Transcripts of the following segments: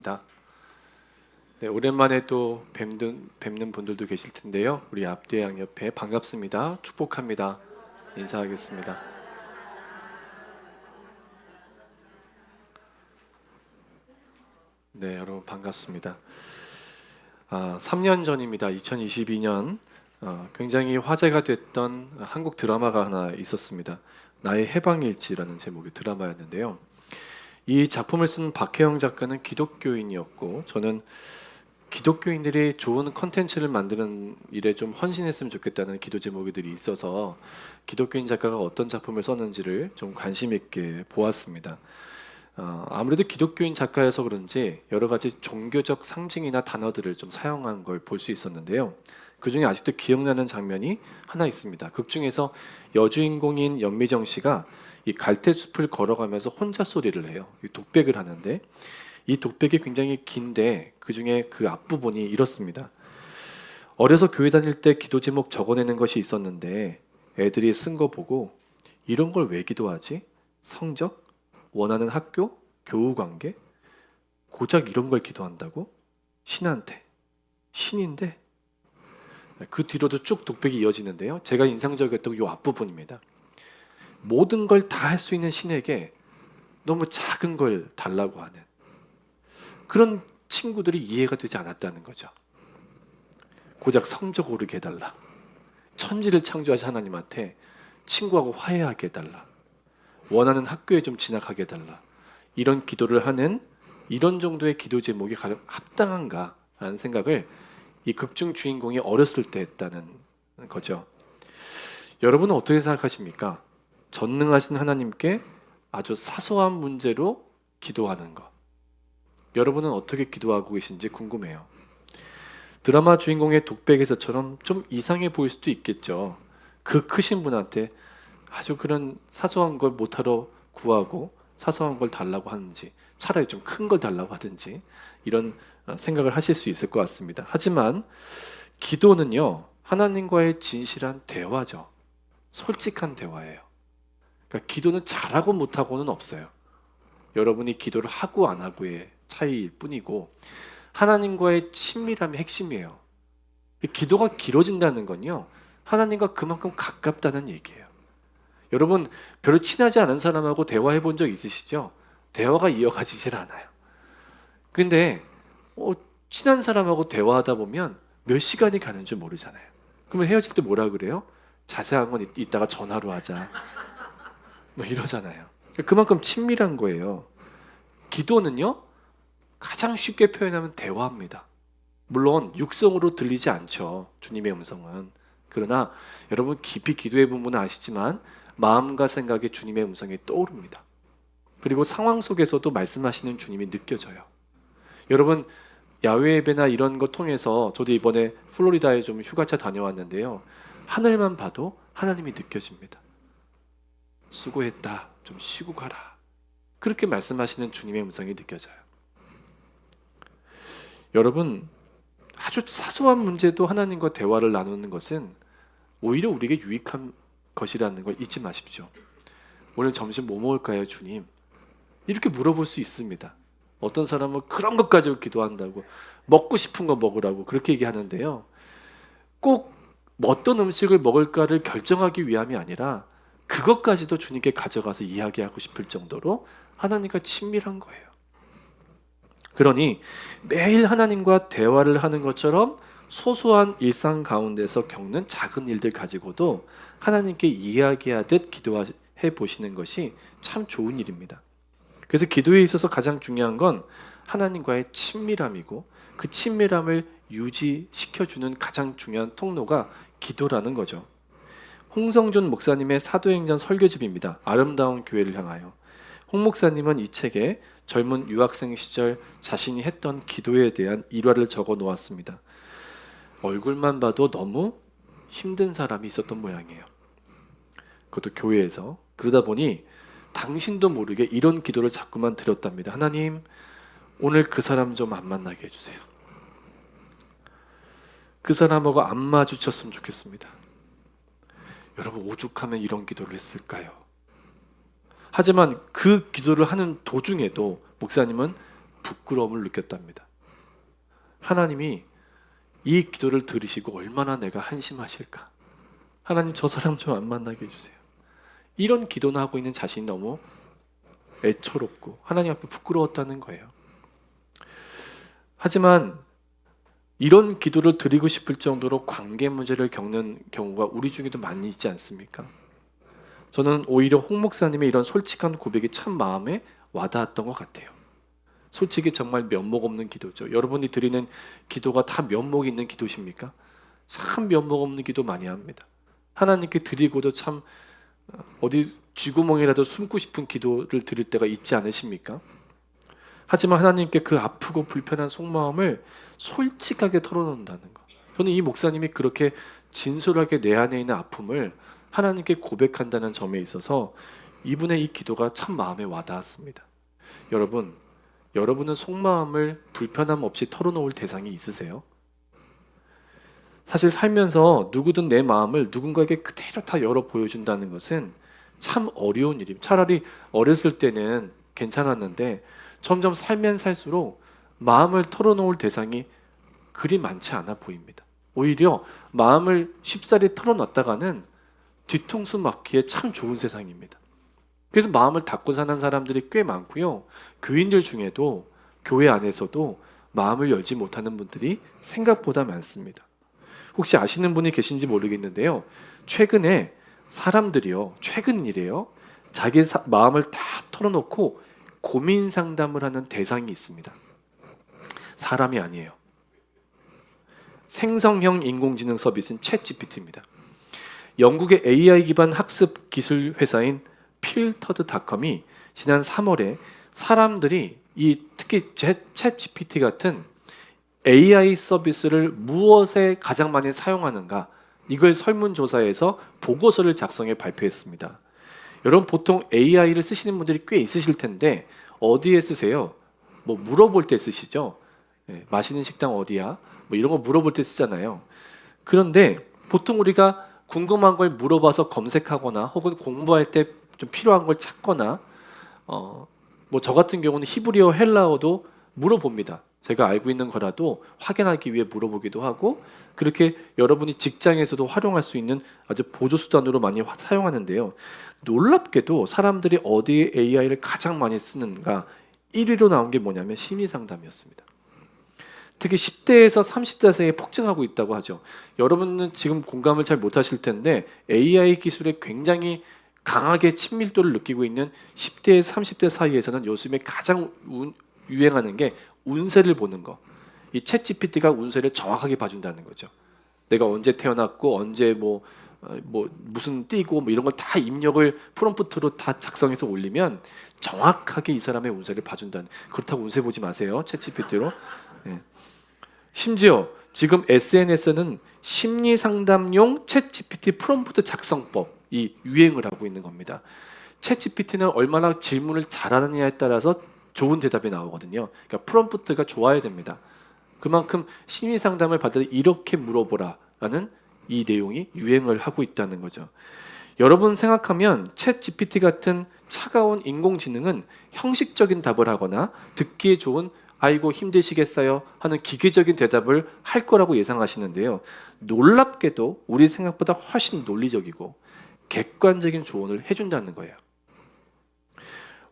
네, 오랜만에 또 뵙는 분들도 계실 텐데요. 우리 앞뒤 양옆에 반갑습니다. 축복합니다. 인사하겠습니다. 네, 여러분 반갑습니다. 3년 전입니다. 2022년 굉장히 화제가 됐던 한국 드라마가 하나 있었습니다. 나의 해방일지라는 제목의 드라마였는데요. 이 작품을 쓴 박혜영 작가는 기독교인이었고 저는 기독교인들이 좋은 컨텐츠를 만드는 일에 좀 헌신했으면 좋겠다는 기도 제목들이 있어서 기독교인 작가가 어떤 작품을 썼는지를 좀 관심 있게 보았습니다. 아무래도 기독교인 작가여서 그런지 여러 가지 종교적 상징이나 단어들을 좀 사용한 걸 볼 수 있었는데요. 그 중에 아직도 기억나는 장면이 하나 있습니다. 극 중에서 여주인공인 연미정 씨가 이 갈대숲을 걸어가면서 혼자 소리를 해요. 독백을 하는데 이 독백이 굉장히 긴데 그 중에 그 앞부분이 이렇습니다. 어려서 교회 다닐 때 기도 제목 적어내는 것이 있었는데 애들이 쓴 거 보고 이런 걸 왜 기도하지? 성적? 원하는 학교? 교우 관계? 고작 이런 걸 기도한다고? 신한테? 신인데? 그 뒤로도 쭉 독백이 이어지는데요. 제가 인상적이었던 이 앞부분입니다. 모든 걸 다 할 수 있는 신에게 너무 작은 걸 달라고 하는 그런 친구들이 이해가 되지 않았다는 거죠. 고작 성적 오르게 해달라. 천지를 창조하신 하나님한테 친구하고 화해하게 해달라. 원하는 학교에 좀 진학하게 해달라. 이런 기도를 하는 이런 정도의 기도 제목이 가장 합당한가 라는 생각을 이 극중 주인공이 어렸을 때 했다는 거죠. 여러분은 어떻게 생각하십니까? 전능하신 하나님께 아주 사소한 문제로 기도하는 것. 여러분은 어떻게 기도하고 계신지 궁금해요. 드라마 주인공의 독백에서처럼 좀 이상해 보일 수도 있겠죠. 그 크신 분한테 아주 그런 사소한 걸 못하러 구하고 사소한 걸 달라고 하는지 차라리 좀 큰 걸 달라고 하든지 이런 생각을 하실 수 있을 것 같습니다. 하지만 기도는요, 하나님과의 진실한 대화죠. 솔직한 대화예요. 그러니까 기도는 잘하고 못하고는 없어요. 여러분이 기도를 하고 안 하고의 차이일 뿐이고 하나님과의 친밀함이 핵심이에요. 기도가 길어진다는 건요, 하나님과 그만큼 가깝다는 얘기예요. 여러분 별로 친하지 않은 사람하고 대화해 본 적 있으시죠? 대화가 이어가지질 않아요. 근데 친한 사람하고 대화하다 보면 몇 시간이 가는 줄 모르잖아요. 그러면 헤어질 때 뭐라 그래요? 자세한 건 이따가 전화로 하자. 뭐 이러잖아요. 그만큼 친밀한 거예요. 기도는요, 가장 쉽게 표현하면 대화입니다. 물론 육성으로 들리지 않죠. 주님의 음성은. 그러나 여러분 깊이 기도해 보면 아시지만 마음과 생각에 주님의 음성이 떠오릅니다. 그리고 상황 속에서도 말씀하시는 주님이 느껴져요. 여러분 야외 예배나 이런 거 통해서 저도 이번에 플로리다에 좀 휴가차 다녀왔는데요. 하늘만 봐도 하나님이 느껴집니다. 수고했다. 좀 쉬고 가라. 그렇게 말씀하시는 주님의 음성이 느껴져요. 여러분 아주 사소한 문제도 하나님과 대화를 나누는 것은 오히려 우리에게 유익한 것이라는 걸 잊지 마십시오. 오늘 점심 뭐 먹을까요, 주님? 이렇게 물어볼 수 있습니다. 어떤 사람은 그런 것 가지고 기도한다고 먹고 싶은 거 먹으라고 그렇게 얘기하는데요. 꼭 어떤 음식을 먹을까를 결정하기 위함이 아니라 그것까지도 주님께 가져가서 이야기하고 싶을 정도로 하나님과 친밀한 거예요. 그러니 매일 하나님과 대화를 하는 것처럼 소소한 일상 가운데서 겪는 작은 일들 가지고도 하나님께 이야기하듯 기도해 보시는 것이 참 좋은 일입니다. 그래서 기도에 있어서 가장 중요한 건 하나님과의 친밀함이고 그 친밀함을 유지시켜주는 가장 중요한 통로가 기도라는 거죠. 홍성준 목사님의 사도행전 설교집입니다. 아름다운 교회를 향하여. 홍 목사님은 이 책에 젊은 유학생 시절 자신이 했던 기도에 대한 일화를 적어 놓았습니다. 얼굴만 봐도 너무 힘든 사람이 있었던 모양이에요. 그것도 교회에서. 그러다 보니 당신도 모르게 이런 기도를 자꾸만 드렸답니다. 하나님, 오늘 그 사람 좀 안 만나게 해주세요. 그 사람하고 안 마주쳤으면 좋겠습니다. 여러분 오죽하면 이런 기도를 했을까요? 하지만 그 기도를 하는 도중에도 목사님은 부끄러움을 느꼈답니다. 하나님이 이 기도를 들으시고 얼마나 내가 한심하실까. 하나님 저 사람 좀 안 만나게 해주세요. 이런 기도나 하고 있는 자신이 너무 애처롭고 하나님 앞에 부끄러웠다는 거예요. 하지만 이런 기도를 드리고 싶을 정도로 관계 문제를 겪는 경우가 우리 중에도 많이 있지 않습니까? 저는 오히려 홍 목사님의 이런 솔직한 고백이 참 마음에 와닿았던 것 같아요. 솔직히 정말 면목 없는 기도죠. 여러분이 드리는 기도가 다 면목이 있는 기도십니까? 참 면목 없는 기도 많이 합니다. 하나님께 드리고도 참 어디 쥐구멍이라도 숨고 싶은 기도를 드릴 때가 있지 않으십니까? 하지만 하나님께 그 아프고 불편한 속마음을 솔직하게 털어놓는다는 것. 저는 이 목사님이 그렇게 진솔하게 내 안에 있는 아픔을 하나님께 고백한다는 점에 있어서 이분의 이 기도가 참 마음에 와닿았습니다. 여러분은 속마음을 불편함 없이 털어놓을 대상이 있으세요? 사실 살면서 누구든 내 마음을 누군가에게 그대로 다 열어 보여준다는 것은 참 어려운 일입니다. 차라리 어렸을 때는 괜찮았는데 점점 살면 살수록 마음을 털어놓을 대상이 그리 많지 않아 보입니다. 오히려 마음을 쉽사리 털어놨다가는 뒤통수 맞기에 참 좋은 세상입니다. 그래서 마음을 닫고 사는 사람들이 꽤 많고요. 교인들 중에도 교회 안에서도 마음을 열지 못하는 분들이 생각보다 많습니다. 혹시 아시는 분이 계신지 모르겠는데요. 최근에 사람들이요. 최근 일이에요. 자기 마음을 다 털어놓고 고민 상담을 하는 대상이 있습니다. 사람이 아니에요. 생성형 인공지능 서비스인 챗GPT입니다. 영국의 AI 기반 학습 기술 회사인 필터드닷컴이 지난 3월에 사람들이 특히 챗GPT 같은 AI 서비스를 무엇에 가장 많이 사용하는가 이걸 설문조사해서 보고서를 작성해 발표했습니다. 여러분 보통 AI를 쓰시는 분들이 꽤 있으실 텐데 어디에 쓰세요? 뭐 물어볼 때 쓰시죠? 맛있는 식당 어디야? 뭐 이런 거 물어볼 때 쓰잖아요. 그런데 보통 우리가 궁금한 걸 물어봐서 검색하거나 혹은 공부할 때 좀 필요한 걸 찾거나 뭐 저 같은 경우는 히브리어 헬라어도 물어봅니다. 제가 알고 있는 거라도 확인하기 위해 물어보기도 하고 그렇게 여러분이 직장에서도 활용할 수 있는 아주 보조수단으로 많이 사용하는데요. 놀랍게도 사람들이 어디에 AI를 가장 많이 쓰는가 1위로 나온 게 뭐냐면 심리상담이었습니다. 특히 10대에서 30대 사이에 폭증하고 있다고 하죠. 여러분은 지금 공감을 잘 못하실 텐데 AI 기술에 굉장히 강하게 친밀도를 느끼고 있는 10대에서 30대 사이에서는 요즘에 가장 유행하는 게 운세를 보는 거. 이 챗GPT가 운세를 정확하게 봐준다는 거죠. 내가 언제 태어났고 언제 뭐 무슨 띠고 뭐 이런 걸 다 입력을 프롬프트로 다 작성해서 올리면 정확하게 이 사람의 운세를 봐준다는. 그렇다고 운세 보지 마세요. 챗GPT로. 심지어 지금 SNS는 심리 상담용 챗GPT 프롬프트 작성법이 유행을 하고 있는 겁니다. 챗GPT는 얼마나 질문을 잘하느냐에 따라서 좋은 대답이 나오거든요. 그러니까 프롬프트가 좋아야 됩니다. 그만큼 심리 상담을 받을 때 이렇게 물어보라라는 이 내용이 유행을 하고 있다는 거죠. 여러분 생각하면 챗GPT 같은 차가운 인공지능은 형식적인 답을 하거나 듣기에 좋은 아이고 힘드시겠어요 하는 기계적인 대답을 할 거라고 예상하시는데요. 놀랍게도 우리 생각보다 훨씬 논리적이고 객관적인 조언을 해준다는 거예요.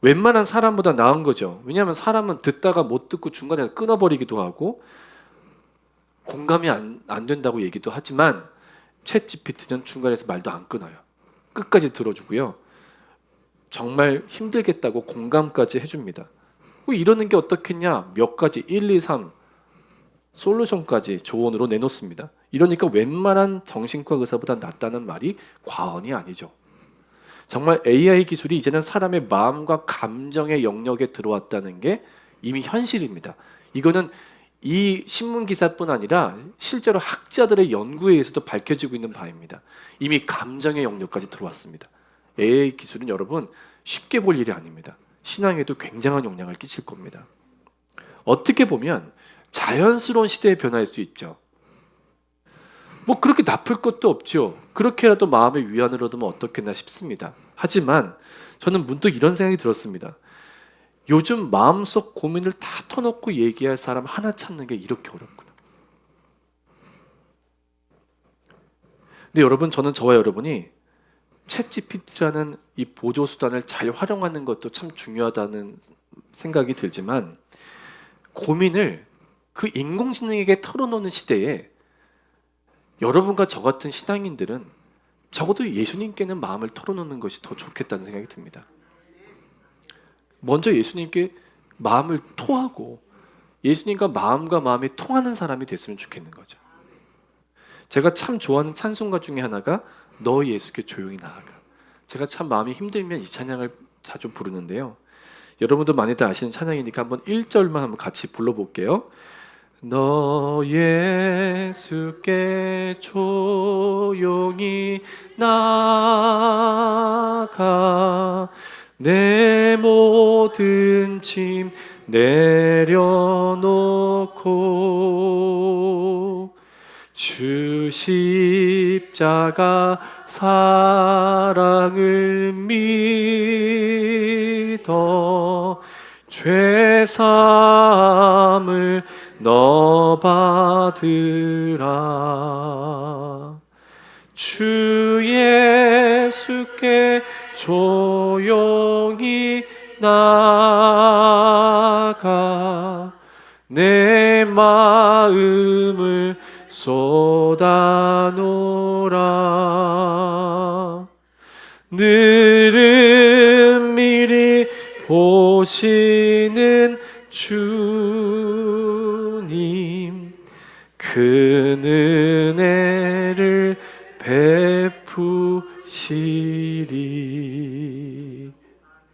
웬만한 사람보다 나은 거죠. 왜냐하면 사람은 듣다가 못 듣고 중간에 끊어버리기도 하고 공감이 안 된다고 얘기도 하지만 챗GPT는 중간에서 말도 안 끊어요. 끝까지 들어주고요. 정말 힘들겠다고 공감까지 해줍니다. 이러는 게 어떻겠냐? 몇 가지 1, 2, 3 솔루션까지 조언으로 내놓습니다. 이러니까 웬만한 정신과 의사보다 낫다는 말이 과언이 아니죠. 정말 AI 기술이 이제는 사람의 마음과 감정의 영역에 들어왔다는 게 이미 현실입니다. 이거는 이 신문 기사뿐 아니라 실제로 학자들의 연구에 의해서도 밝혀지고 있는 바입니다. 이미 감정의 영역까지 들어왔습니다. AI 기술은 여러분 쉽게 볼 일이 아닙니다. 신앙에도 굉장한 영향을 끼칠 겁니다. 어떻게 보면 자연스러운 시대의 변화일 수 있죠. 뭐 그렇게 나쁠 것도 없죠. 그렇게라도 마음의 위안을 얻으면 어떻겠나 싶습니다. 하지만 저는 문득 이런 생각이 들었습니다. 요즘 마음속 고민을 다 터놓고 얘기할 사람 하나 찾는 게 이렇게 어렵구나. 근데 여러분, 저는 저와 여러분이 챗GPT라는 이 보조 수단을 잘 활용하는 것도 참 중요하다는 생각이 들지만, 고민을 그 인공지능에게 털어놓는 시대에 여러분과 저 같은 신앙인들은 적어도 예수님께는 마음을 털어놓는 것이 더 좋겠다는 생각이 듭니다. 먼저 예수님께 마음을 토하고 예수님과 마음과 마음이 통하는 사람이 됐으면 좋겠는 거죠. 제가 참 좋아하는 찬송가 중에 하나가 너 예수께 조용히 나아가. 제가 참 마음이 힘들면 이 찬양을 자주 부르는데요. 여러분도 많이들 아시는 찬양이니까 한번 1절만 한번 같이 불러볼게요. 너 예수께 조용히 나아가 내 모든 짐 내려놓고 주 십자가 사랑을 믿어 죄사함을 너 받으라. 주 예수께 조용히 나아가 내 마음을 쏟아놓으라. 늘은 미리 보시는 주님 큰 은혜를 베푸시리.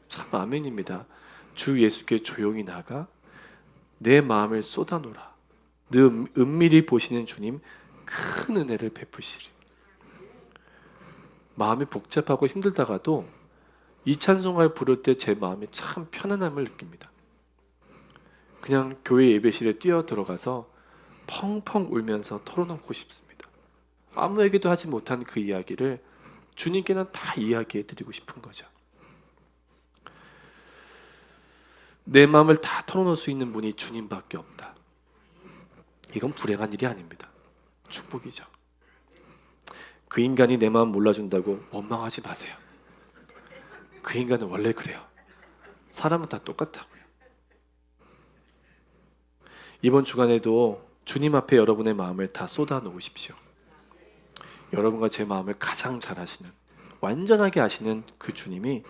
참 아멘입니다. 주 예수께 조용히 나가 내 마음을 쏟아놓으라. 은밀히 보시는 주님 큰 은혜를 베푸시리. 마음이 복잡하고 힘들다가도 이 찬송가를 부를 때 제 마음이 참 편안함을 느낍니다. 그냥 교회 예배실에 뛰어 들어가서 펑펑 울면서 털어놓고 싶습니다. 아무에게도 하지 못한 그 이야기를 주님께는 다 이야기해 드리고 싶은 거죠. 내 마음을 다 털어놓을 수 있는 분이 주님밖에 없다. 이건 불행한 일이 아닙니다. 축복이죠. 그 인간이 내 마음 몰라준다고 원망하지 마세요. 그 인간은 원래 그래요. 사람은 다 똑같다고요. 이번 주간에도 주님 앞에 여러분의 마음을 다 쏟아 놓으십시오. 여러분과 제 마음을 가장 잘 아시는, 완전하게 아시는 그 주님이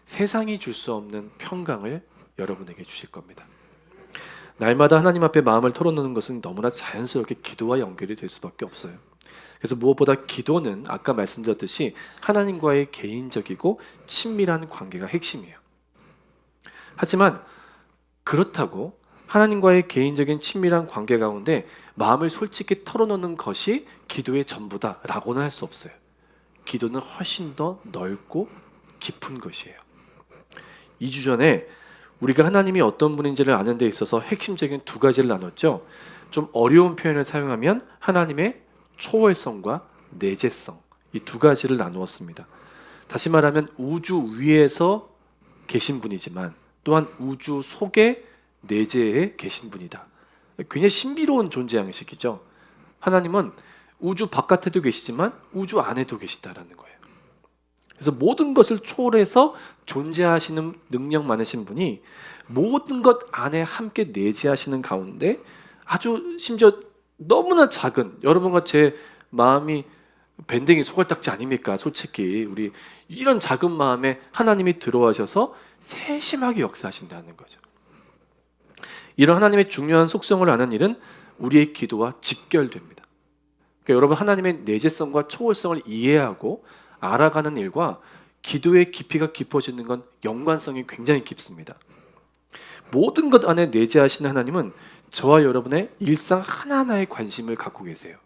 세상이 줄 수 없는 평강을 여러분에게 주실 겁니다. 날마다 하나님 앞에 마음을 털어놓는 것은 너무나 자연스럽게 기도와 연결이 될 수밖에 없어요. 그래서 무엇보다 기도는 아까 말씀드렸듯이 하나님과의 개인적이고 친밀한 관계가 핵심이에요. 하지만 그렇다고 하나님과의 개인적인 친밀한 관계 가운데 마음을 솔직히 털어놓는 것이 기도의 전부다라고는 할 수 없어요. 기도는 훨씬 더 넓고 깊은 것이에요. 2주 전에 우리가 하나님이 어떤 분인지를 아는 데 있어서 핵심적인 두 가지를 나눴죠. 좀 어려운 표현을 사용하면 하나님의 초월성과 내재성, 이 두 가지를 나누었습니다. 다시 말하면 우주 위에서 계신 분이지만 또한 우주 속에 내재에 계신 분이다. 굉장히 신비로운 존재 양식이죠. 하나님은 우주 바깥에도 계시지만 우주 안에도 계시다라는 거예요. 그래서 모든 것을 초월해서 존재하시는 능력 많으신 분이 모든 것 안에 함께 내재하시는 가운데 아주 심지어 너무나 작은, 여러분과 제 마음이 밴댕이 소갈딱지 아닙니까? 솔직히 우리 이런 작은 마음에 하나님이 들어와셔서 세심하게 역사하신다는 거죠. 이런 하나님의 중요한 속성을 아는 일은 우리의 기도와 직결됩니다. 그러니까 여러분, 하나님의 내재성과 초월성을 이해하고 알아가는 일과 기도의 깊이가 깊어지는 건 연관성이 굉장히 깊습니다. 모든 것 안에 내재하시는 하나님은 저와 여러분의 일상 하나하나에 관심을 갖고 계세요.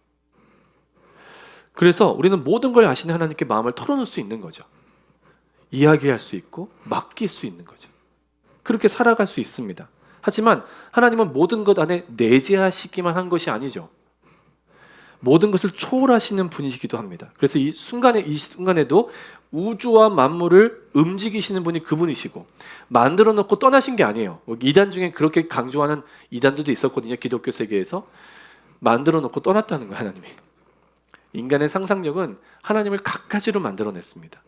그래서 우리는 모든 걸 아시는 하나님께 마음을 털어놓을 수 있는 거죠. 이야기할 수 있고 맡길 수 있는 거죠. 그렇게 살아갈 수 있습니다. 하지만 하나님은 모든 것 안에 내재하시기만 한 것이 아니죠. 모든 것을 초월하시는 분이시기도 합니다. 그래서 이 순간에도 우주와 만물을 움직이시는 분이 그분이시고, 만들어 놓고 떠나신 게 아니에요. 이단 중에 그렇게 강조하는 이단들도 있었거든요. 기독교 세계에서 만들어 놓고 떠났다는 거예요. 하나님이. 인간의 상상력은 하나님을 갖가지로 만들어냈습니다.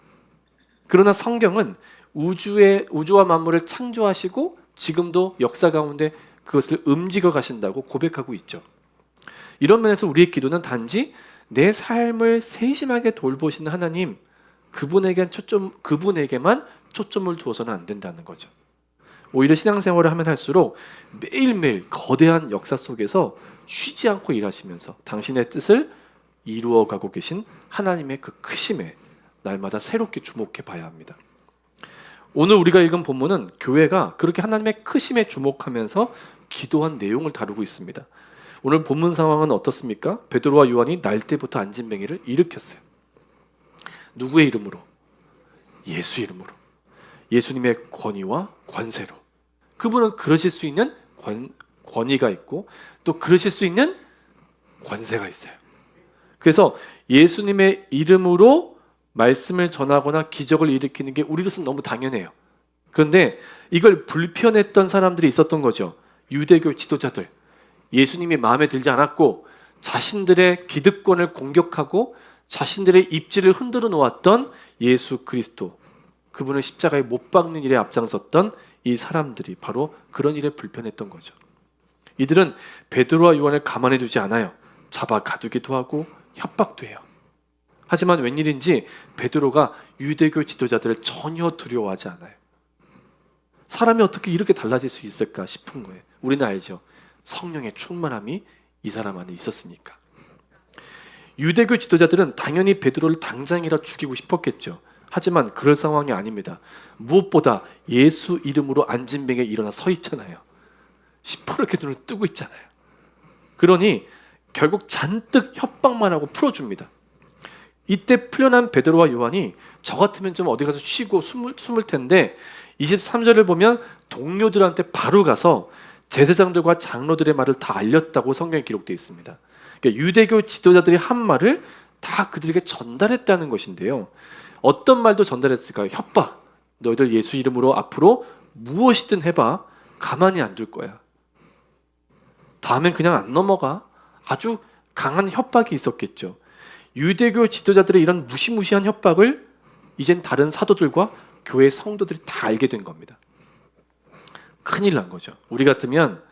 그러나 성경은 우주와 만물을 창조하시고 지금도 역사 가운데 그것을 움직여 가신다고 고백하고 있죠. 이런 면에서 우리의 기도는 단지 내 삶을 세심하게 돌보시는 하나님, 그분에게만 초점을 두어서는 안 된다는 거죠. 오히려 신앙생활을 하면 할수록 매일매일 거대한 역사 속에서 쉬지 않고 일하시면서 당신의 뜻을 이루어가고 계신 하나님의 그 크심에 날마다 새롭게 주목해 봐야 합니다. 오늘 우리가 읽은 본문은 교회가 그렇게 하나님의 크심에 주목하면서 기도한 내용을 다루고 있습니다. 오늘 본문 상황은 어떻습니까? 베드로와 요한이 날 때부터 안진뱅이를 일으켰어요. 누구의 이름으로? 예수 이름으로. 예수님의 권위와 권세로. 그분은 그러실 수 있는 권위가 있고 또 그러실 수 있는 권세가 있어요. 그래서 예수님의 이름으로 말씀을 전하거나 기적을 일으키는 게 우리로서는 너무 당연해요. 그런데 이걸 불편했던 사람들이 있었던 거죠. 유대교 지도자들. 예수님이 마음에 들지 않았고 자신들의 기득권을 공격하고 자신들의 입지를 흔들어 놓았던 예수 그리스도, 그분을 십자가에 못 박는 일에 앞장섰던 이 사람들이 바로 그런 일에 불편했던 거죠. 이들은 베드로와 요한을 가만히 두지 않아요. 잡아 가두기도 하고 협박도 해요. 하지만 웬일인지 베드로가 유대교 지도자들을 전혀 두려워하지 않아요. 사람이 어떻게 이렇게 달라질 수 있을까 싶은 거예요. 우리는 알죠. 성령의 충만함이 이 사람 안에 있었으니까. 유대교 지도자들은 당연히 베드로를 당장이라 죽이고 싶었겠죠. 하지만 그럴 상황이 아닙니다. 무엇보다 예수 이름으로 안진뱅이가 일어나 서 있잖아요. 시퍼렇게 눈을 뜨고 있잖아요. 그러니 결국 잔뜩 협박만 하고 풀어줍니다. 이때 풀려난 베드로와 요한이 저 같으면 좀 어디 가서 쉬고 숨을 텐데 23절을 보면 동료들한테 바로 가서 제사장들과 장로들의 말을 다 알렸다고 성경에 기록되어 있습니다. 그러니까 유대교 지도자들이 한 말을 다 그들에게 전달했다는 것인데요. 어떤 말도 전달했을까요? 협박. 너희들 예수 이름으로 앞으로 무엇이든 해봐. 가만히 안 둘 거야. 다음엔 그냥 안 넘어가. 아주 강한 협박이 있었겠죠. 유대교 지도자들의 이런 무시무시한 협박을 이젠 다른 사도들과 교회 성도들이 다 알게 된 겁니다. 큰일 난 거죠. 우리 같으면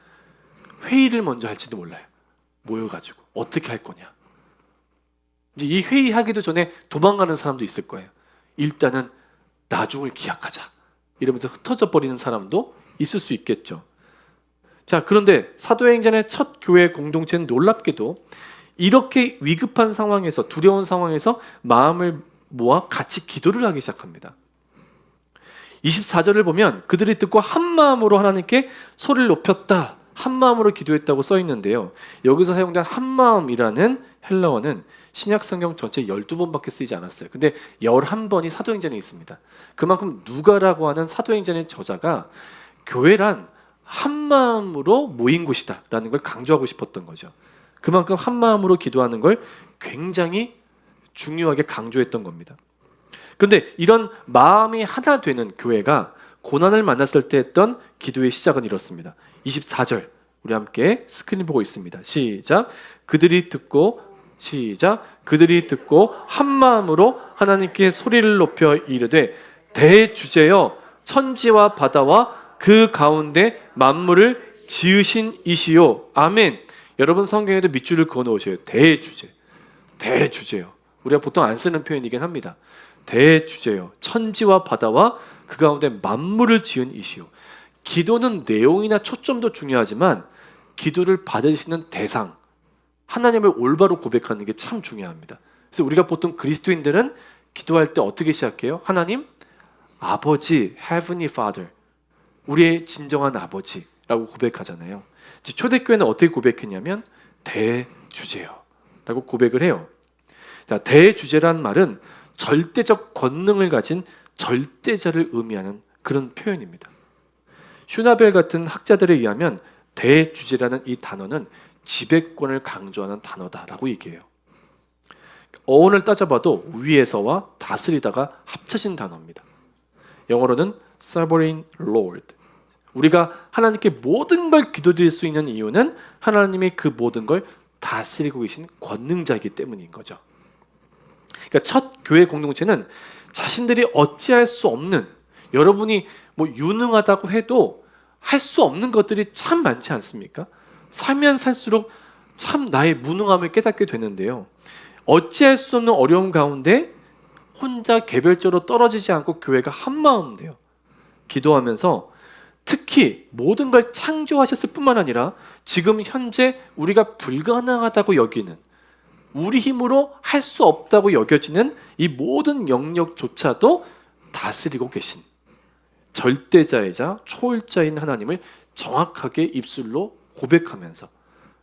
회의를 먼저 할지도 몰라요. 모여가지고 어떻게 할 거냐. 이제 이 회의하기도 전에 도망가는 사람도 있을 거예요. 일단은 나중을 기약하자 이러면서 흩어져 버리는 사람도 있을 수 있겠죠. 자, 그런데 사도행전의 첫 교회 공동체는 놀랍게도 이렇게 위급한 상황에서, 두려운 상황에서 마음을 모아 같이 기도를 하기 시작합니다. 24절을 보면 그들이 듣고 한 마음으로 하나님께 소리를 높였다, 한 마음으로 기도했다고 써 있는데요. 여기서 사용된 한 마음이라는 헬라어는 신약 성경 전체 12번밖에 쓰이지 않았어요. 근데 11번이 사도행전에 있습니다. 그만큼 누가라고 하는 사도행전의 저자가 교회란 한 마음으로 모인 곳이다 라는 걸 강조하고 싶었던 거죠. 그만큼 한 마음으로 기도하는 걸 굉장히 중요하게 강조했던 겁니다. 그런데 이런 마음이 하나 되는 교회가 고난을 만났을 때 했던 기도의 시작은 이렇습니다. 24절 우리 함께 스크린 보고 있습니다. 시작. 그들이 듣고 한 마음으로 하나님께 소리를 높여 이르되 대주제여 대주제여 바다와 그 가운데 만물을 지으신 이시요. 아멘. 여러분 성경에도 밑줄을 그어 놓으셔요. 대주제요. 우리가 보통 안 쓰는 표현이긴 합니다. 대주제요. 천지와 바다와 그 가운데 만물을 지은 이시요. 기도는 내용이나 초점도 중요하지만 기도를 받으시는 대상, 하나님을 올바로 고백하는 게 참 중요합니다. 그래서 우리가 보통 그리스도인들은 기도할 때 어떻게 시작해요? 하나님, 아버지, Heavenly Father, 우리의 진정한 아버지라고 고백하잖아요. 초대교회는 어떻게 고백했냐면 대주제요 라고 고백을 해요. 자, 대주제란 말은 절대적 권능을 가진 절대자를 의미하는 그런 표현입니다. 슈나벨 같은 학자들에 의하면 대주제라는 이 단어는 지배권을 강조하는 단어다라고 얘기해요. 어원을 따져봐도 위에서와 다스리다가 합쳐진 단어입니다. 영어로는 sovereign Lord. 우리가 하나님께 모든 걸 기도드릴 수 있는 이유는 하나님이 그 모든 걸 다스리고 계신 권능자이기 때문인 거죠. 그러니까 첫 교회 공동체는 자신들이 어찌할 수 없는, 여러분이 뭐 유능하다고 해도 할 수 없는 것들이 참 많지 않습니까? 살면 살수록 참 나의 무능함을 깨닫게 되는데요. 어찌할 수 없는 어려움 가운데 혼자 개별적으로 떨어지지 않고 교회가 한마음 돼요. 기도하면서 특히 모든 걸 창조하셨을 뿐만 아니라 지금 현재 우리가 불가능하다고 여기는, 우리 힘으로 할 수 없다고 여겨지는 이 모든 영역조차도 다스리고 계신 절대자이자 초월자인 하나님을 정확하게 입술로 고백하면서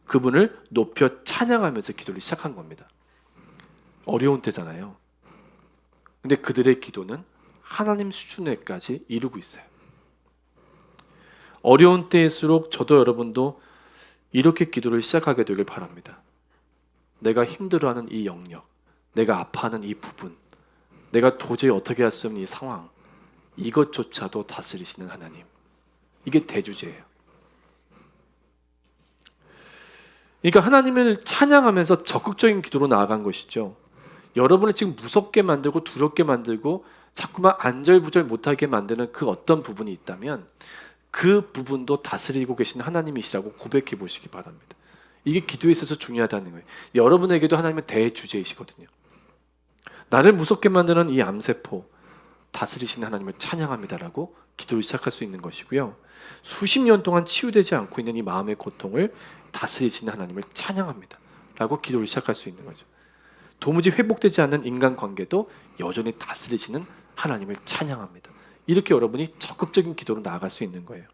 그분을 높여 찬양하면서 기도를 시작한 겁니다. 어려운 때잖아요. 근데 그들의 기도는 하나님 수준에까지 이루고 있어요. 어려운 때일수록 저도 여러분도 이렇게 기도를 시작하게 되길 바랍니다. 내가 힘들어하는 이 영역, 내가 아파하는 이 부분, 내가 도저히 어떻게 할 수 없는 이 상황, 이것조차도 다스리시는 하나님. 이게 대주제예요. 그러니까 하나님을 찬양하면서 적극적인 기도로 나아간 것이죠. 여러분을 지금 무섭게 만들고 두렵게 만들고 자꾸만 안절부절 못하게 만드는 그 어떤 부분이 있다면 그 부분도 다스리고 계신 하나님이시라고 고백해 보시기 바랍니다. 이게 기도에 있어서 중요하다는 거예요. 여러분에게도 하나님은 대주제이시거든요. 나를 무섭게 만드는 이 암세포 다스리시는 하나님을 찬양합니다라고 기도를 시작할 수 있는 것이고요. 수십 년 동안 치유되지 않고 있는 이 마음의 고통을 다스리시는 하나님을 찬양합니다라고 기도를 시작할 수 있는 거죠. 도무지 회복되지 않는 인간관계도 여전히 다스리시는 하나님을 찬양합니다. 이렇게 여러분이 적극적인 기도로 나아갈 수 있는 거예요.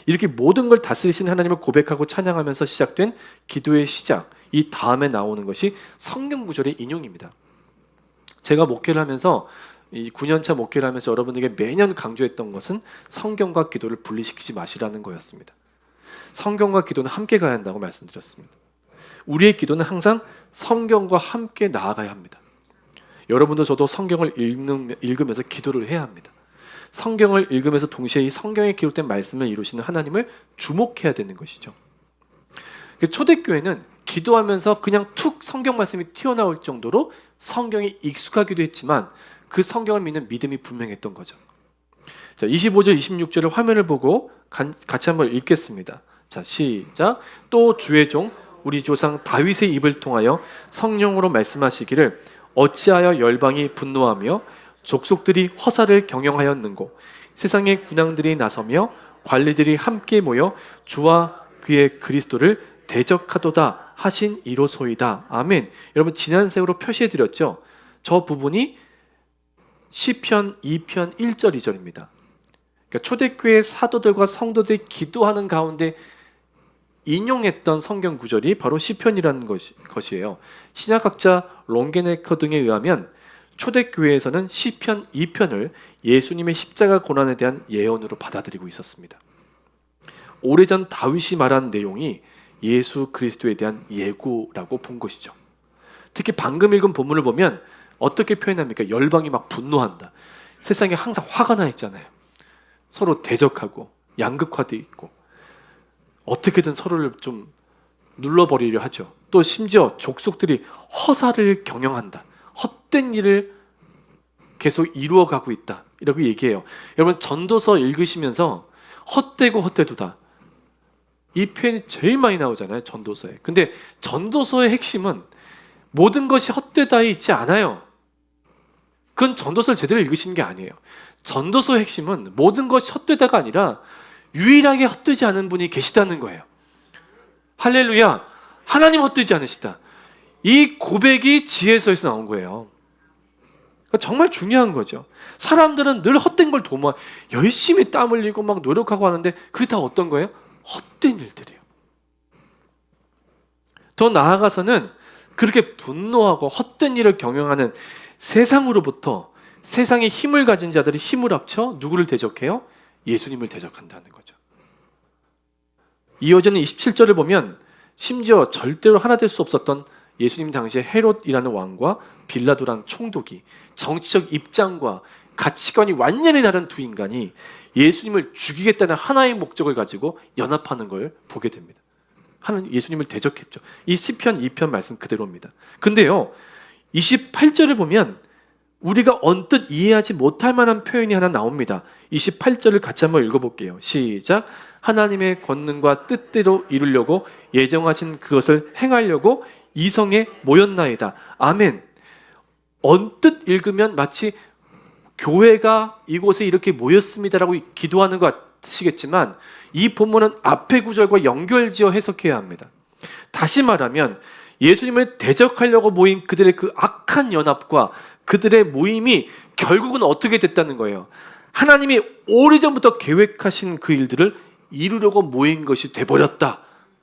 이렇게 모든 걸 다스리시는 하나님을 고백하고 찬양하면서 시작된 기도의 시작, 이 다음에 나오는 것이 성경 구절의 인용입니다. 제가 목회를 하면서 이 9년차 목회를 하면서 여러분에게 매년 강조했던 것은 성경과 기도를 분리시키지 마시라는 거였습니다. 성경과 기도는 함께 가야 한다고 말씀드렸습니다. 우리의 기도는 항상 성경과 함께 나아가야 합니다. 여러분도 저도 성경을 읽으면서 기도를 해야 합니다. 성경을 읽으면서 동시에 이 성경에 기록된 말씀을 이루시는 하나님을 주목해야 되는 것이죠. 초대교회는 기도하면서 그냥 툭 성경 말씀이 튀어나올 정도로 성경에 익숙하기도 했지만 그 성경을 믿는 믿음이 분명했던 거죠. 자, 25절, 26절을 화면을 보고 같이 한번 읽겠습니다. 자, 시작. 또 주의 종 우리 조상 다윗의 입을 통하여 성령으로 말씀하시기를 어찌하여 열방이 분노하며 족속들이 허사를 경영하였는고 세상의 군왕들이 나서며 관리들이 함께 모여 주와 그의 그리스도를 대적하도다 하신 이로소이다. 아멘. 여러분 지난 세월로 표시해드렸죠. 저 부분이 시편 2편 1절 2절입니다. 그러니까 초대교회 사도들과 성도들이 기도하는 가운데 인용했던 성경 구절이 바로 시편이라는 것이에요. 신약학자 롱게네커 등에 의하면 초대교회에서는 시편 2편을 예수님의 십자가 고난에 대한 예언으로 받아들이고 있었습니다. 오래전 다윗이 말한 내용이 예수 그리스도에 대한 예고라고 본 것이죠. 특히 방금 읽은 본문을 보면 어떻게 표현합니까? 열방이 막 분노한다. 세상에 항상 화가 나 있잖아요. 서로 대적하고 양극화되어 있고 어떻게든 서로를 좀 눌러버리려 하죠. 또 심지어 족속들이 허사를 경영한다. 헛된 일을 계속 이루어가고 있다. 이라고 얘기해요. 여러분 전도서 읽으시면서 헛되고 헛되도다. 이 표현이 제일 많이 나오잖아요. 전도서에. 근데 전도서의 핵심은 모든 것이 헛되다에 있지 않아요. 그건 전도서를 제대로 읽으시는 게 아니에요. 전도서의 핵심은 모든 것이 헛되다가 아니라 유일하게 헛되지 않은 분이 계시다는 거예요. 할렐루야. 하나님 헛되지 않으시다. 이 고백이 지혜서에서 나온 거예요. 그러니까 정말 중요한 거죠. 사람들은 늘 헛된 걸 도모 열심히 땀 흘리고 막 노력하고 하는데 그게 다 어떤 거예요? 헛된 일들이에요. 더 나아가서는 그렇게 분노하고 헛된 일을 경영하는 세상으로부터 세상에 힘을 가진 자들이 힘을 합쳐 누구를 대적해요? 예수님을 대적한다는 거죠. 이어지는 27절을 보면 심지어 절대로 하나 될 수 없었던 예수님 당시에 헤롯이라는 왕과 빌라도라는 총독이 정치적 입장과 가치관이 완전히 다른 두 인간이 예수님을 죽이겠다는 하나의 목적을 가지고 연합하는 걸 보게 됩니다. 하나님 예수님을 대적했죠. 이 시편 2편 말씀 그대로입니다. 근데요, 28절을 보면 우리가 언뜻 이해하지 못할 만한 표현이 하나 나옵니다. 28절을 같이 한번 읽어볼게요. 시작. 하나님의 권능과 뜻대로 이루려고 예정하신 그것을 행하려고 이성에 모였나이다. 아멘. 언뜻 읽으면 마치 교회가 이곳에 이렇게 모였습니다라고 기도하는 것 같으시겠지만 이 본문은 앞의 구절과 연결지어 해석해야 합니다. 다시 말하면 예수님을 대적하려고 모인 그들의 그 악한 연합과 그들의 모임이 결국은 어떻게 됐다는 거예요. 하나님이 오래전부터 계획하신 그 일들을 이루려고 모인 것이 돼버렸다.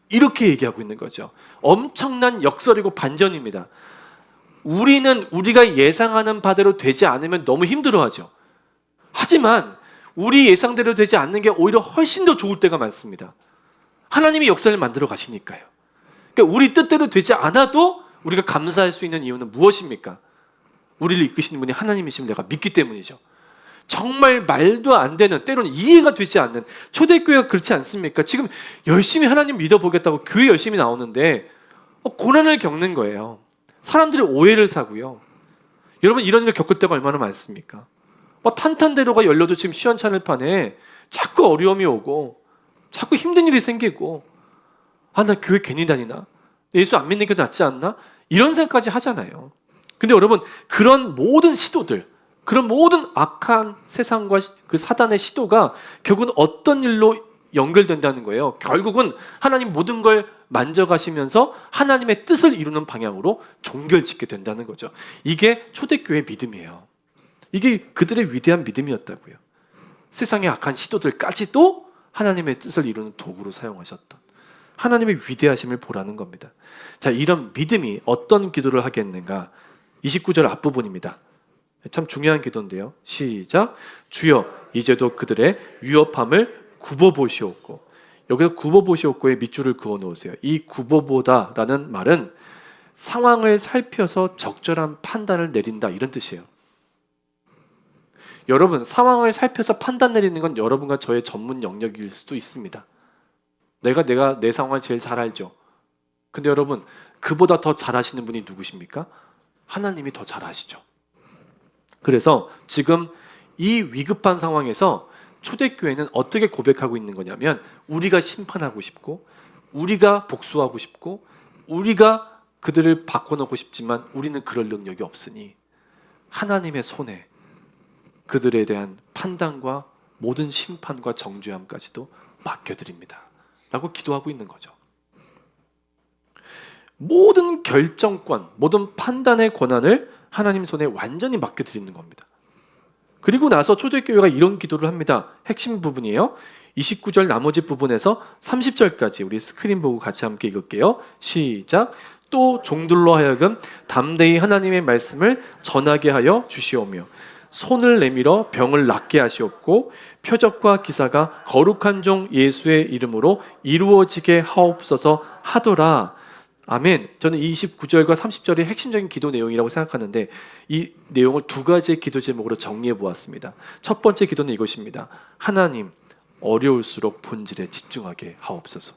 이렇게 얘기하고 있는 거죠. 엄청난 역설이고 반전입니다. 우리는 우리가 예상하는 바대로 되지 않으면 너무 힘들어하죠. 하지만 우리 예상대로 되지 않는 게 오히려 훨씬 더 좋을 때가 많습니다. 하나님이 역사를 만들어 가시니까요. 그러니까 우리 뜻대로 되지 않아도 우리가 감사할 수 있는 이유는 무엇입니까? 우리를 이끄시는 분이 하나님이심을 내가 믿기 때문이죠. 정말 말도 안 되는, 때로는 이해가 되지 않는, 초대교회가 그렇지 않습니까? 지금 열심히 하나님 믿어보겠다고 교회 열심히 나오는데 고난을 겪는 거예요. 사람들의 오해를 사고요. 여러분 이런 일을 겪을 때가 얼마나 많습니까? 탄탄대로가 열려도 지금 시원찮을 판에 자꾸 어려움이 오고 자꾸 힘든 일이 생기고 나 교회 괜히 다니나? 예수 안 믿는 게 낫지 않나? 이런 생각까지 하잖아요. 근데 여러분 그런 모든 시도들, 그런 모든 악한 세상과 그 사단의 시도가 결국은 어떤 일로 연결된다는 거예요. 결국은 하나님 모든 걸 만져가시면서 하나님의 뜻을 이루는 방향으로 종결짓게 된다는 거죠. 이게 초대교회의 믿음이에요. 이게 그들의 위대한 믿음이었다고요. 세상의 악한 시도들까지도 하나님의 뜻을 이루는 도구로 사용하셨던 하나님의 위대하심을 보라는 겁니다. 자, 이런 믿음이 어떤 기도를 하겠는가? 29절 앞부분입니다. 참 중요한 기도인데요. 시작. 주여 이제도 그들의 위협함을 굽어보시옵고, 여기서 굽어보시옵고에 밑줄을 그어 놓으세요. 이 굽어보다라는 말은 상황을 살펴서 적절한 판단을 내린다 이런 뜻이에요. 여러분 상황을 살펴서 판단 내리는 건 여러분과 저의 전문 영역일 수도 있습니다. 내가 내 상황을 제일 잘 알죠. 근데 여러분 그보다 더 잘 아시는 분이 누구십니까? 하나님이 더 잘 아시죠. 그래서 지금 이 위급한 상황에서 초대교회는 어떻게 고백하고 있는 거냐면 우리가 심판하고 싶고 우리가 복수하고 싶고 우리가 그들을 바꿔놓고 싶지만 우리는 그럴 능력이 없으니 하나님의 손에 그들에 대한 판단과 모든 심판과 정죄함까지도 맡겨드립니다 라고 기도하고 있는 거죠. 모든 결정권, 모든 판단의 권한을 하나님 손에 완전히 맡겨드리는 겁니다. 그리고 나서 초대교회가 이런 기도를 합니다. 핵심 부분이에요. 29절 나머지 부분에서 30절까지 우리 스크린 보고 같이 함께 읽을게요. 시작. 또 종들로 하여금 담대히 하나님의 말씀을 전하게 하여 주시오며 손을 내밀어 병을 낫게 하시옵고 표적과 기사가 거룩한 종 예수의 이름으로 이루어지게 하옵소서 하더라. 아멘. 저는 29절과 30절이 핵심적인 기도 내용이라고 생각하는데 이 내용을 두 가지의 기도 제목으로 정리해 보았습니다. 첫 번째 기도는 이것입니다. 하나님, 어려울수록 본질에 집중하게 하옵소서.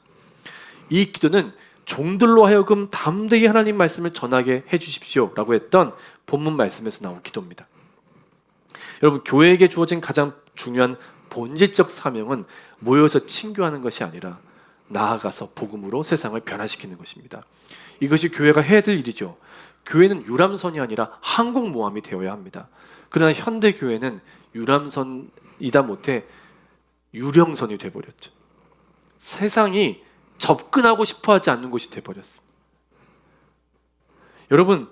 이 기도는 종들로 하여금 담대히 하나님 말씀을 전하게 해주십시오 라고 했던 본문 말씀에서 나온 기도입니다. 여러분 교회에게 주어진 가장 중요한 본질적 사명은 모여서 친교하는 것이 아니라 나아가서 복음으로 세상을 변화시키는 것입니다. 이것이 교회가 해야 될 일이죠. 교회는 유람선이 아니라 항공모함이 되어야 합니다. 그러나 현대 교회는 유람선이다 못해 유령선이 되어버렸죠. 세상이 접근하고 싶어하지 않는 곳이 되어버렸습니다. 여러분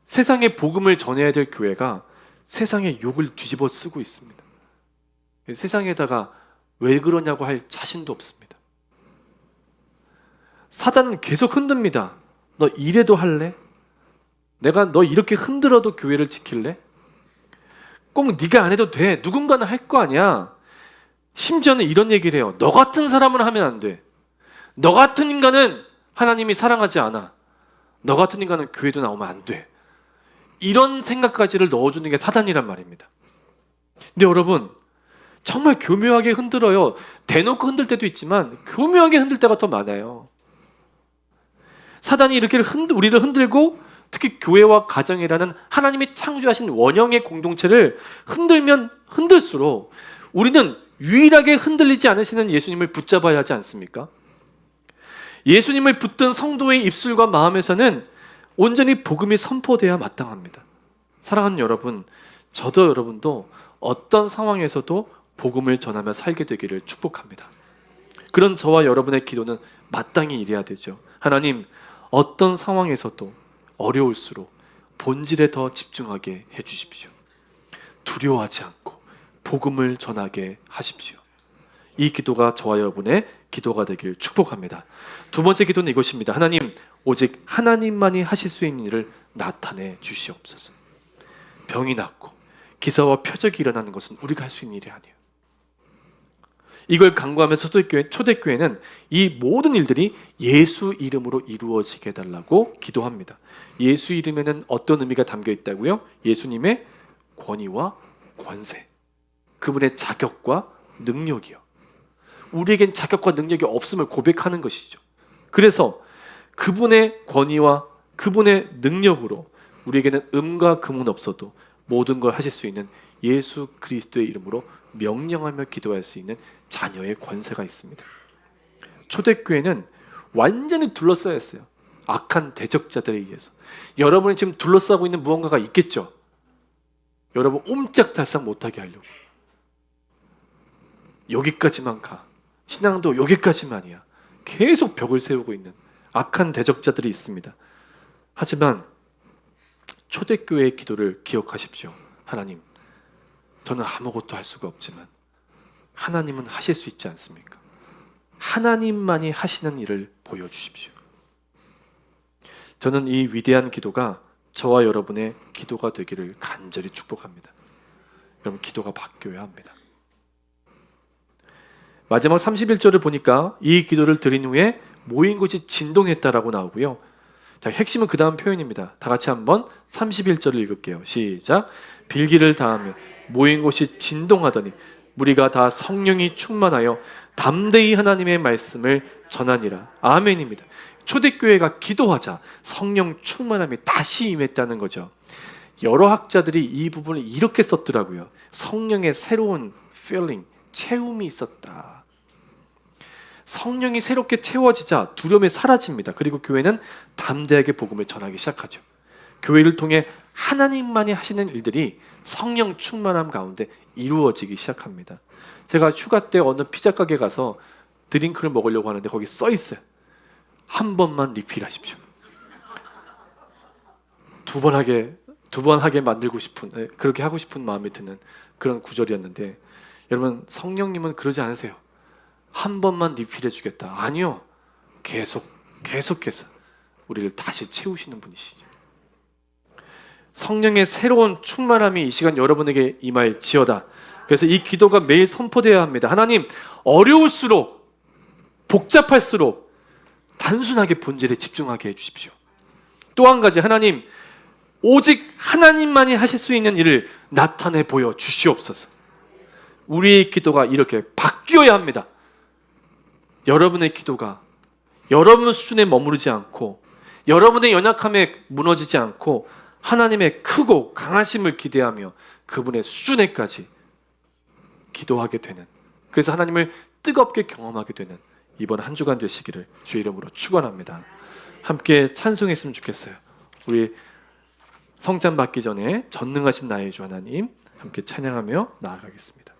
세상에 복음을 전해야 될 교회가 세상의 욕을 뒤집어 쓰고 있습니다. 세상에다가 왜 그러냐고 할 자신도 없습니다. 사단은 계속 흔듭니다. 너 이래도 할래? 내가 너 이렇게 흔들어도 교회를 지킬래? 꼭 네가 안 해도 돼. 누군가는 할 거 아니야. 심지어는 이런 얘기를 해요. 너 같은 사람은 하면 안 돼. 너 같은 인간은 하나님이 사랑하지 않아. 너 같은 인간은 교회도 나오면 안 돼. 이런 생각까지를 넣어주는 게 사단이란 말입니다. 근데 여러분, 정말 교묘하게 흔들어요. 대놓고 흔들 때도 있지만 교묘하게 흔들 때가 더 많아요. 사단이 이렇게 우리를 흔들고 특히 교회와 가정이라는 하나님이 창조하신 원형의 공동체를 흔들면 흔들수록 우리는 유일하게 흔들리지 않으시는 예수님을 붙잡아야 하지 않습니까? 예수님을 붙든 성도의 입술과 마음에서는 온전히 복음이 선포돼야 마땅합니다. 사랑하는 여러분, 저도 여러분도 어떤 상황에서도 복음을 전하며 살게 되기를 축복합니다. 그런 저와 여러분의 기도는 마땅히 이래야 되죠. 하나님, 어떤 상황에서도 어려울수록 본질에 더 집중하게 해주십시오. 두려워하지 않고 복음을 전하게 하십시오. 이 기도가 저와 여러분의 기도가 되길 축복합니다. 두 번째 기도는 이것입니다. 하나님, 오직 하나님만이 하실 수 있는 일을 나타내 주시옵소서. 병이 낫고 기사와 표적이 일어나는 것은 우리가 할 수 있는 일이 아니에요. 이걸 강구하면서 초대교회는 이 모든 일들이 예수 이름으로 이루어지게 해달라고 기도합니다. 예수 이름에는 어떤 의미가 담겨 있다고요? 예수님의 권위와 권세, 그분의 자격과 능력이요. 우리에겐 자격과 능력이 없음을 고백하는 것이죠. 그래서 그분의 권위와 그분의 능력으로 우리에게는 음과 금은 없어도 모든 걸 하실 수 있는 예수 그리스도의 이름으로 명령하며 기도할 수 있는 자녀의 권세가 있습니다. 초대교회는 완전히 둘러싸여 있어요. 악한 대적자들에 의해서. 여러분이 지금 둘러싸고 있는 무언가가 있겠죠. 여러분 옴짝달싹 못하게 하려고. 여기까지만 가. 신앙도 여기까지만이야. 계속 벽을 세우고 있는 악한 대적자들이 있습니다. 하지만 초대교회의 기도를 기억하십시오. 하나님, 저는 아무것도 할 수가 없지만 하나님은 하실 수 있지 않습니까? 하나님만이 하시는 일을 보여주십시오. 저는 이 위대한 기도가 저와 여러분의 기도가 되기를 간절히 축복합니다. 여러분, 기도가 바뀌어야 합니다. 마지막 31절을 보니까 이 기도를 드린 후에 모인 곳이 진동했다라고 나오고요. 자, 핵심은 그 다음 표현입니다. 다 같이 한번 31절을 읽을게요. 시작. 빌기를 다하며 모인 곳이 진동하더니 무리가 다 성령이 충만하여 담대히 하나님의 말씀을 전하니라. 아멘입니다. 초대교회가 기도하자 성령 충만함이 다시 임했다는 거죠. 여러 학자들이 이 부분을 이렇게 썼더라고요. 성령의 새로운 feeling, 체움이 있었다. 성령이 새롭게 채워지자 두려움이 사라집니다. 그리고 교회는 담대하게 복음을 전하기 시작하죠. 교회를 통해 하나님만이 하시는 일들이 성령 충만함 가운데 이루어지기 시작합니다. 제가 휴가 때 어느 피자 가게 가서 드링크를 먹으려고 하는데 거기 써 있어요. 한 번만 리필하십시오. 두 번 하게 만들고 싶은, 그렇게 하고 싶은 마음이 드는 그런 구절이었는데, 여러분, 성령님은 그러지 않으세요. 한 번만 리필해 주겠다. 아니요. 계속해서 우리를 다시 채우시는 분이시죠. 성령의 새로운 충만함이 이 시간 여러분에게 임할지어다. 그래서 이 기도가 매일 선포되어야 합니다. 하나님, 어려울수록, 복잡할수록 단순하게 본질에 집중하게 해주십시오. 또 한 가지, 하나님, 오직 하나님만이 하실 수 있는 일을 나타내 보여 주시옵소서. 우리의 기도가 이렇게 바뀌어야 합니다. 여러분의 기도가 여러분 수준에 머무르지 않고 여러분의 연약함에 무너지지 않고 하나님의 크고 강하심을 기대하며 그분의 수준에까지 기도하게 되는, 그래서 하나님을 뜨겁게 경험하게 되는 이번 한 주간 되시기를 주의 이름으로 축원합니다. 함께 찬송했으면 좋겠어요. 우리 성찬 받기 전에 전능하신 나의 주 하나님 함께 찬양하며 나아가겠습니다.